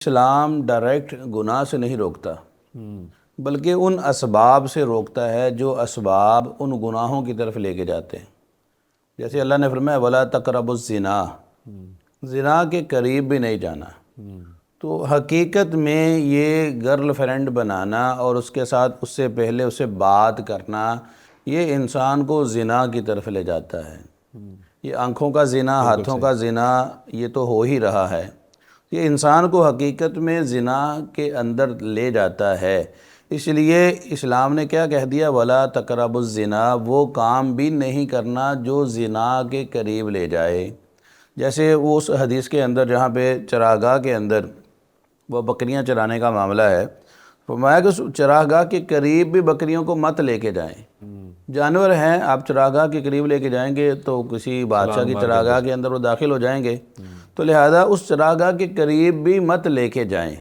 اسلام direct گناہ سے نہیں روکتا بلکہ ان اسباب سے روکتا ہے جو اسباب ان گناہوں کی طرف لے کے جاتے ہیں۔ جیسے اللہ نے فرمایا وَلَا تَقْرَبُوا الزِّنَا، زنا کے قریب بھی نہیں جانا۔ تو حقیقت میں یہ گرل فرینڈ بنانا اور اس کے ساتھ اس سے پہلے اسے بات کرنا، یہ انسان کو زنا کی طرف لے جاتا ہے۔ یہ آنکھوں کا زنا، ہاتھوں کا زنا، یہ تو ہو ہی رہا ہے۔ یہ انسان کو حقیقت میں زنا کے اندر لے جاتا ہے۔ اس لیے اسلام نے کیا کہہ دیا؟ وَلَا تَقْرَبُوا الزِّنَا، وہ کام بھی نہیں کرنا جو زنا کے قریب لے جائے۔ جیسے اس حدیث کے اندر جہاں پہ چراگاہ کے اندر وہ بکریاں چرانے کا معاملہ ہے، فرمایا کہ چراگاہ کے قریب بھی بکریوں کو مت لے کے جائیں۔ جانور ہیں، آپ چراگاہ کے قریب لے کے جائیں گے تو کسی بادشاہ کی چراگاہ کے اندر وہ داخل ہو جائیں گے، تو لہذا اس چراگاہ کے قریب بھی مت لے کے جائیں۔